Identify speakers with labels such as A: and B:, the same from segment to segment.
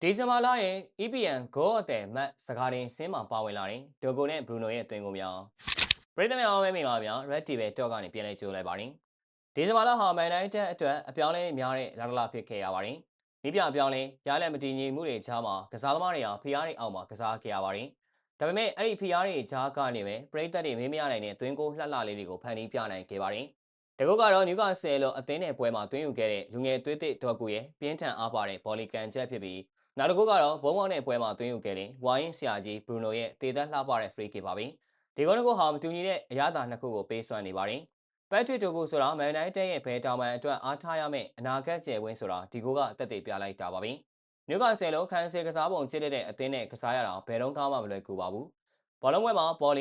A: ဒီဇင်ဘာလရဲ့ EPN ဂိုးအတယ်မတ်စကားတင်စင်းမှာပါဝင်လာတဲ့ဒိုကိုနဲ့ဘရူနိုရဲ့အတွင်ကိုများပရိသတ်များအားပဲမင်္ဂလာပါဗျာ Red TV တော့ကနေပြန်လဲကြိုးလိုက်ပါတယ်ဒီဇင်ဘာလဟာမန်တိုင်းတက်အတွက်အပြောင်းလဲများတဲ့လာလာဖြစ်ခဲ့ရပါတယ်မိပြအပြောင်းလဲရလက်မတည်ငြိမ်မှုတွေကြားမှာကစားသမားတွေဟာဖိအားတွေအောက်မှာကစားခဲ့ရပါတယ်ဒါပေမဲ့အဲ့ဒီဖိအားတွေကြားကနေပဲပရိသတ်တွေမေးမရနိုင်တဲ့အတွင်ကိုလှလှလေးတွေကိုဖန်တီးပြနိုင်ခဲ့ပါတယ်တကုတ်ကတော့နျူကာဆယ်လိုအသင်းနယ်ပွဲမှာတွင်းယူခဲ့တဲ့လူငယ်သွေးသစ်ဒေါ်ကူရဲ့ပြင်းထန်အားပါတဲ့ဘော်လီကန်ချက်ဖြစ်ပြီးနောက်တစ်ခုကတော့ဘုံဘောင်းနဲ့ပွဲမှာသွင်းယူခဲ့တဲ့ဝိုင်းဆရာကြီးဘရူနိုရဲ့တေသက်လှပတဲ့ free kick ပါပဲဒီကုန်းကဟာမတူညီတဲ့အရသာနှစ်ခုကိုပေးစွမ်းနေပါတယ်ပက်ထရစ်တိုကိုဆိုတာမန်တိုင်းတဲရဲ့ဘဲတောင်ပန်အတွက်အားထားရမယ့်အနာဂတ်ကျယ်ဝင်းဆိုတာဒီကိုကအသက်တွေပြလိုက်တာပါပဲနျူကာဆယ်လုံးခန်းစဲကစားပုံချစ်တဲ့အသင်းနဲ့ကစားရတာဘယ်တော့မှမလွယ်ကူပါဘူးဘောလုံးပွဲမှာဘော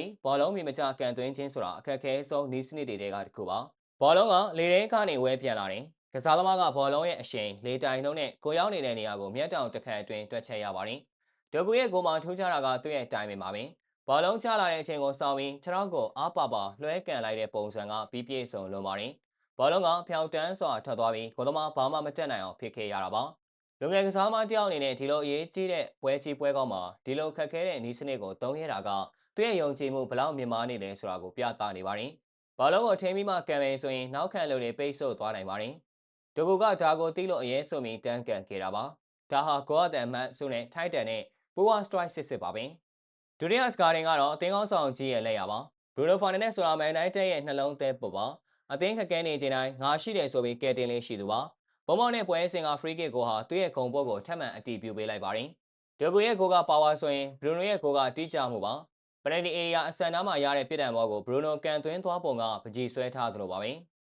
A: လုံးမြေမကျကန်သွင်းခြင်းဆိုတာအခက်အခဲဆုံးနီးစနစ်တွေကတစ်ခုပါဘောလုံးကလေထဲကနေဝဲပြန်လာတယ်ကစားသမားကဘောလုံးရဲ့အရှိန်လေတိုင်နှုန်းနဲ့ကိုရောက်နေတဲ့နေရာကိုမျက်တောင်တစ်ခတ်အတွင်းတွက်ချက်ရပါတယ်။ဒိုကူရဲ့ကိုမှထူးခြားတာကသူ့ရဲ့တိုင်ပင်ပါပဲ။ဘောလုံးချလာတဲ့အချိန်ကိုစောင့်ပြီးခြေထောက်ကိုအားပါပါလွှဲကန်လိုက်တဲ့ပုံစံကပြီးပြည့်စုံလွန်ပါတယ်။ဘောလုံးကဖျောက်တန်းစွာထွက်သွားပြီးကိုသမားဘာမှမတက်နိုင်အောင်ဖြစ်ခဲ့ရတာပါ။လူငယ်ကစားသမားတယောက်အနေနဲ့ဒီလိုအရေးကြီးတဲ့ပွဲကြီးပွဲကောင်းမှာဒီလိုခက်ခဲတဲ့နီးစနစ်ကိုသုံးရတာကသူ့ရဲ့ယုံကြည်မှုဘလောက်မြင့်မားနေလဲဆိုတာကိုပြသနေပါတယ်။ဘောလုံးကိုထိန်းပြီးမှကံမယ်ဆိုရင်နောက်ခံလူတွေပိတ်ဆို့သွားနိုင်ပါတယ်။ဒိုကူကဒါကိုတီးလို့အရေးဆိုပြီးတန်းကန်ခဲ့တာပါ။ဒါဟာဂိုးအတန်မှတ်စုနဲ့ထိုက်တန်နဲ့ပူဝါစထရိုက်စစ်ပါပဲ။ဒုတိယစကားတင်ကတော့အသင်းကောင်းဆောင်ကြီးရဲ့လက်ရပါ။ဘရူနိုဖာနန်နဲ့ဆိုတာမန်တိုင်းတက်ရဲ့နှလုံးသဲပုတ်ပါ။အသင်းခက်ခဲနေချိန်တိုင်းငါရှိတယ်ဆိုပြီးကဲတင်လေးရှိသူပါ။ဘုံမောင်နဲ့ပွဲစဉ်က free kick ကိုဟာသူ့ရဲ့ဂုံပုတ်ကိုထပ်မံအတီးပြုပေးလိုက်ပါတယ်။ဒိုကူရဲ့ဂိုးကပါဝါဆိုရင်ဘရူနိုရဲ့ဂိုးကတီးကြမှုပါ။ပနယ်တီအေရီယာအဆန်နားမှာရတဲ့ပြစ်ဒဏ်ဘောကိုဘရူနိုကန်သွင်းသွားပုံကပကြီးဆွဲထားသလိုပါပဲ။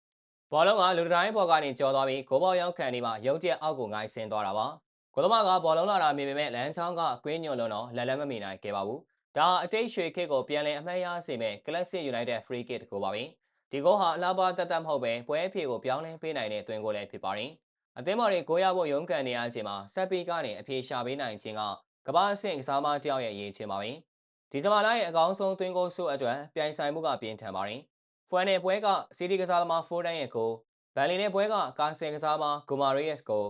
A: ဘောလုံးကလူတိုင်းဘော်ကနေကျော်သွားပြီးဂိုးပေါက်ရောက်ခံနေမှရုံးချက်အောက်ကိုငိုင်းဆင်းသွားတာပါ။ကိုသမားကဘောလုံးလာတာမြင်ပေမဲ့လမ်းချောင်းကကွင်းညွန်လုံးတော့လက်လက်မမီနိုင်ခဲ့ပါဘူး။ဒါအတိတ်ရွှေခစ်ကိုပြန်လည်အမှတ်ရစေမဲ့ Classic United Free Kick တကူပါပဲ။ဒီဂိုးဟာအလားပါတက်တက်မဟုတ်ပဲပွဲအဖြစ်ကိုပြောင်းလဲပေးနိုင်တဲ့သွင်းဂိုးလည်းဖြစ်ပါတယ်။အသင်းမော်တွေကိုရဖို့ရုန်းကန်နေရချိန်မှာဆက်ပြီးကနေအပြေရှာပေးနိုင်ခြင်းကကမ္ဘာအဆင့်ကစားမတယောက်ရဲ့အရေးချင်းပါပဲ။ဒီတမလာရဲ့အကောင်းဆုံးသွင်းဂိုးစုအတွက်ပြိုင်ဆိုင်မှုကပြင်းထန်ပါတယ်။ဖွန်နယ်ပွဲကစီတီကစားသမားဖိုးတန်းရဲ့ဂိုးဘန်လီနဲ့ပွဲကကာဆယ်ကစားသမားဂိုမာရီယက်စ်ကို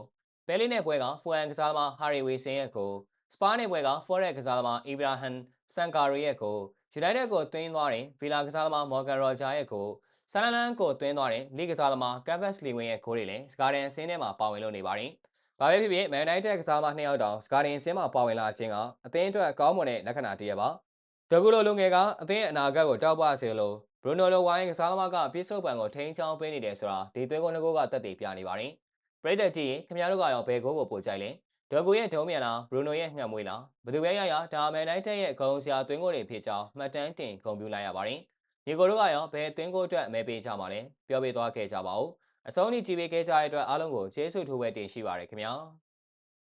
A: ဘဲလီနဲ့ပွဲကဖူအန်ကစားသမားဟာရီဝီဆင်ရဲ့ကိုစပါးနဲ့ပွဲကဖော်ရက်ကစားသမားအီဗရာဟန်ဆန်ကာရီရဲ့ကိုယူနိုက်တက်ကိုသွင်းသွားတဲ့ဗီလာကစားသမားမော်ဂန်ရော်ဂျာရဲ့ကိုဆန်လန်ကိုသွင်းသွားတဲ့လီကစားသမားကက်ဗက်စ်လီဝင်းရဲ့ကိုတွေလည်းစကာဒန်ဆင်းထဲမှာပါဝင်လို့နေပါတယ်။ဘာပဲဖြစ်ဖြစ်မန်နိုင်တက်ကစားသမားနှစ်ယောက်တောင်စကာဒန်ဆင်းမှာပါဝင်လာခြင်းကအသင်းအတွက်ကောင်းမွန်တဲ့လက္ခဏာတစ်ရပ်ပါ။ဒဂူလိုလူငယ်ကအသင်းရဲ့အနာဂတ်ကိုတောက်ပစေလို့ဘရူနိုလိုဝိုင်းကစားသမားကပြစ်ဆုပ်ပံကိုထိန်းချောင်းပေးနေတယ်ဆိုတာဒီသွင်းကိုနှစ်ကိုကတက်တည်ပြနေပါတယ်။ပရိသတ်ကြီးခင်ဗျားတို့ကရောဘယ်ကိုပိုကြိုက်လဲ။ဒေါ်ကူရဲ့ဒုံးမြန်လားဘရူနိုရဲ့ငှက်မွေးလားဘယ်သူပဲရရဒါမန်တိုင်းတက်ရဲ့ဂုံစရာသွင်းကိုတွေဖြစ်ကြောင်းမှတ်တမ်းတင်ဂုဏ်ပြုလိုက်ရပါတယ်။ညီကိုတို့ကရောဘယ်သွင်းကိုအတွက်မဲပေးကြမှာလဲပြောပြသွားခဲ့ကြပါဦး။အဆုံးထိကြည့်ပေးခဲ့ကြတဲ့အတွက်အားလုံးကိုကျေးဇူးထူးပဲတင်ရှိပါရခင်ဗျာ။